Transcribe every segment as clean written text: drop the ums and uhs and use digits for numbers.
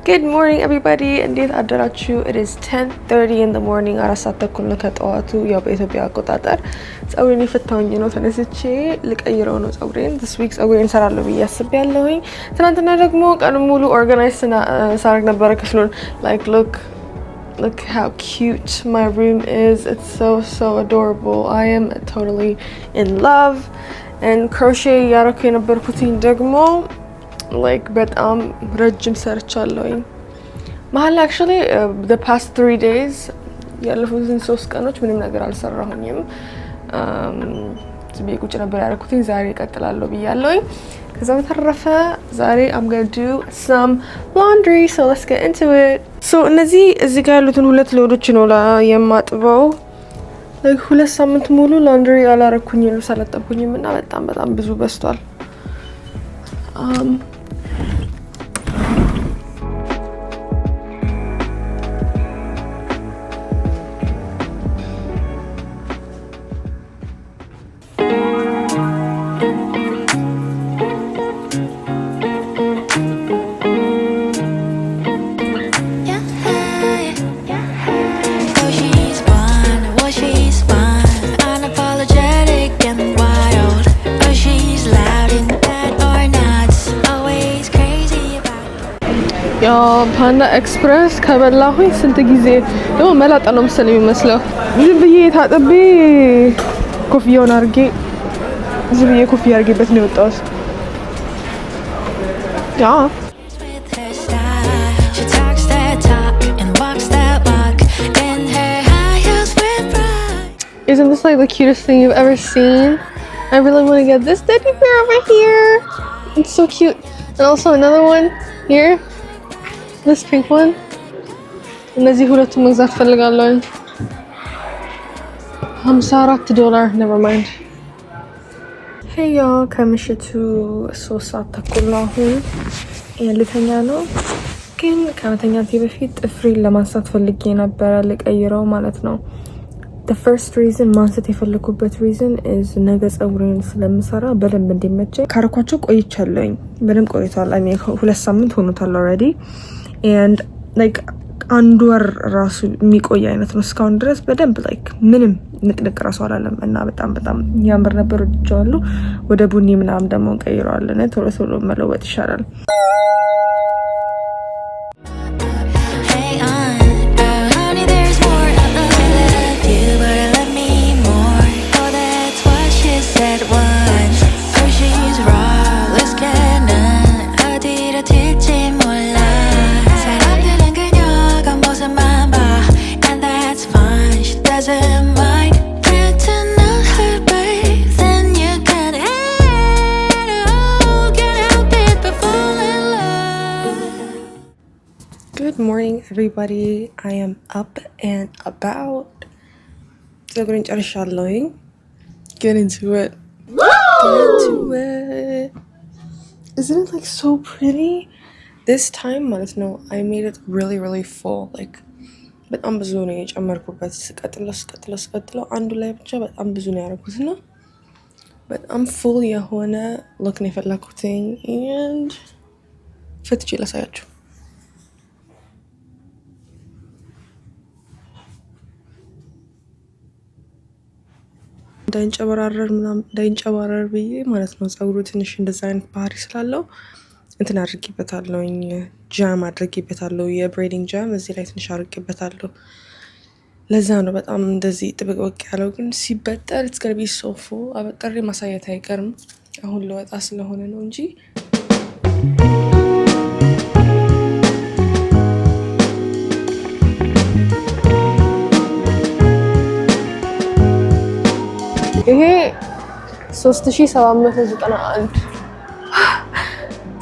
Good morning everybody. እንዴት አደራችሁ? It is 10:30 in the morning. አራት ሰዓት ተኩል ነው ከጠዋቱ። ያው በኢትዮጵያ አቆጣጠር ጸጉሬን የፈታሁኝ ነው ተነስቼ ልቀይረው ነው ጸጉሬን። this week ጸጉሬን እሰራለሁ ብዬ አስቤያለሁኝ። ትናንትና ደግሞ ቀን ሙሉ ኦርጋናይዝ ሳረግ ነበረ ክፍሉን። like look how cute my room is. It's so adorable. I am totally in love. and crochet ያረኩ የነበርኩትኝ ደግሞ like በጣም ረጅም ሰርቻለሁኝ መሀል actually the past 3 days ያለፉትን 3 ቀኖች ምንም ነገር አልሰራሁኝም ዝም ብዬ ቁጭ ነበር ያደረኩትኝ ዛሬ እቀጥላለሁ ብያለሁኝ ከዛ በተረፈ ዛሬ I'm going to do some laundry so let's get into it so እነዚህ እዚህ ጋር ያሉትን ሁለት ሎዶች ነው የማጥበው like 2 ሳምንት ሙሉ laundry አላረኩኝም ልብስ አላጠብኩኝም እና በጣም ብዙ በስቷል ፓንዳ ኤክስፕረስ ከበላሁኝ ስንት ጊዜ ደግሞ መላጣ ነው መሰለኝ የሚመስለው ዝም ብዬ ታጥቤ ኮፍያውን አርጌ ዝም ብዬ ኮፍያ አርጌበት ነው የወጣሁት ያ Isn't this like the cutest thing you've ever seen? I really want to get this teddy bear over here. It's so cute. And also another one here. This pink one. እነዚህ ሁለቱም መግዛት ፈልጋለሁ $54 never mind Hey y'all ከምሽቱ 3 ሰዓት ተኩል አሁን ልተኛ ነው ግን ከመተኛቴ በፊት ጥፍሬን ለማንሳት ፈልጌ ነበር ልቀይረው ማለት ነው The first reason ማንሳት የፈለኩበት reason is ነገ ጸጉሬን ስለምሰራ በደንብ እንዲመቸኝ ካረኳቸው ቆይቻለሁኝ በደንብ ቆይቷል I mean 2 ሳምንት ሆኖታል already and like አንድ ወር ራሱ የሚቆይ አይነት ነው እስካሁን ድረስ በደንብ like ምንም ንቅንቅ ራሱ አላለም እና በጣም ያምር ነበር ወድጃለሁ ወደ ቡኒ ምናምን ደግሞ ቀይረዋለን ቶሎ መለወጥ ይሻላል Good morning everybody. I am up and about. ጸጉሬን ጨርሻለሁኝ. Get into it. Isn't it like so pretty? This time ማለት ነው I made it really full. Like በጣም ብዙ ነው የጨመርኩበት ስቀጥሎ አንዱ ላይ ብቻ በጣም ብዙ ነው ያደረኩት ነው በጣም full የሆነ look ነው የፈለኩትኝ and ፍትቼ ላሳያችሁ እንዳይንጨባረር ብዬ ማለት ነው ጸጉሩ ትንሽ እንደዛ አይነት ባህሪ ስላለው እንትን አድርጌበታለሁኝ ጃም አድርጌበታለሁ የብሬዲንግ ጃም እዚህ ላይ ትንሽ አድርጌበታለሁ ለዛ ነው በጣም እንደዚህ ጥብቅ ያለው ግን ሲበጠር it's going to be so full አበጠሬ ማሳየት አይቀርም አሁን ለወጣ ስለሆነ ነው እንጂ ይሄ 3791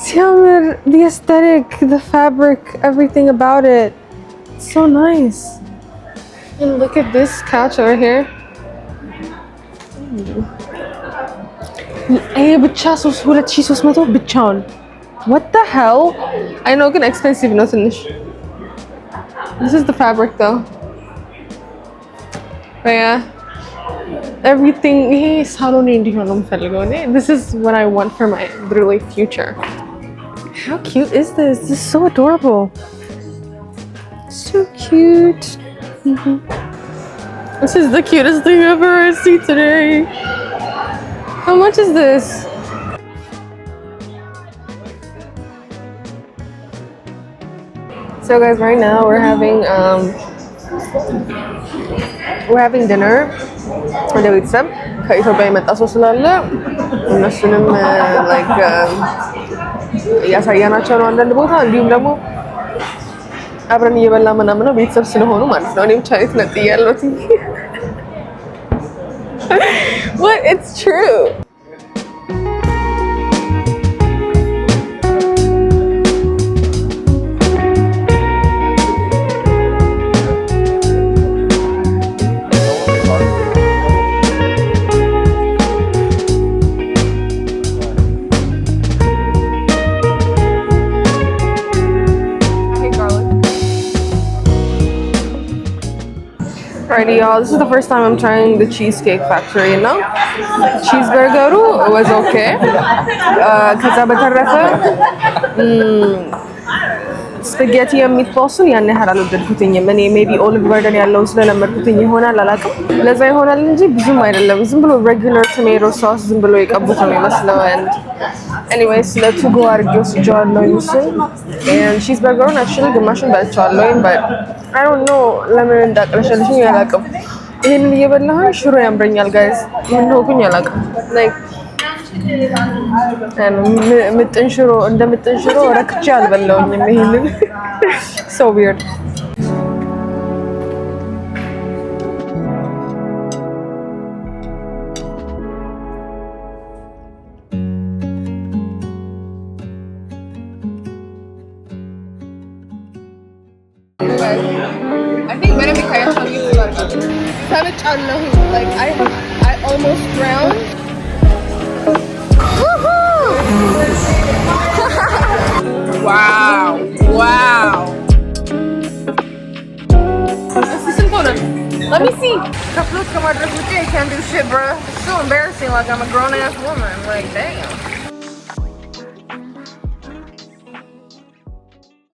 ሲያምር the aesthetic the fabric everything about it it's so nice and look at this couch over here ይሄ ብቻ 2300 ብቻውን what the hell I know ግን expensive ነው ትንሽ this is the fabric though but yeah everything ይሄ ሳሎኔ እንዲሆን ነው የምፈልገው እኔ this is what I want for my literally future How cute is this? This is so adorable. So cute. This is the cutest thing I've ever seen today. How much is this? So guys, right now we're having dinner ወደ ቤተሰብ ከኢትዮጵያ የመጣ ሰው ስላለ እነሱንም ላይክ እያሳያናቸው ነው አንዳንድ ቦታ እንዲሁም ደግሞ አብረን እየበላ ምናምን ነው ቤተሰብ ስለሆኑ ማለት ነው። እኔ ብቻ ቤት ነጥ ያለሁት What? It's true. Alrighty, y'all. This is the first time I'm trying the Cheesecake Factory. Now, cheeseburger was okay. ከዛ በተረፈ ስፓጌቲ የሚጥበሱን ያን ያህል አልወደድኩትኝም። እኔ ሜቢ ኦሊቭ በርደን ያለውን ስለለመድኩትኝ ይሆናል አላውቅም። ለዛ ይሆናል እንጂ ብዙም አይደለም። ዝም ብሎ ሬጉላር ቶሜቶ ሶስ ዝም ብሎ የቀቡት ነው የሚመስለው። and anyways ለቱጎ አድርጌ ወስጄዋለሁ እሱን and cheeseburgerውን actually ግማሹን በልቼዋለሁ but I don't know ለምን እንዳቀለሸልሽኝ አላውቅም። ይሄንን እየበላሁ ሽሮ ያምረኛል ጋይስ። ምን ሆንኩኝ አላውቅም። like ምጥን ሽሮ ረክቼ አልበላሁኝም ይሄንን so weird. I think better because I show you like I almost drowned. Wow. This is important. Let me see. I can't do shit, bro. It's so embarrassing. Like I'm a grown ass woman. Like damn.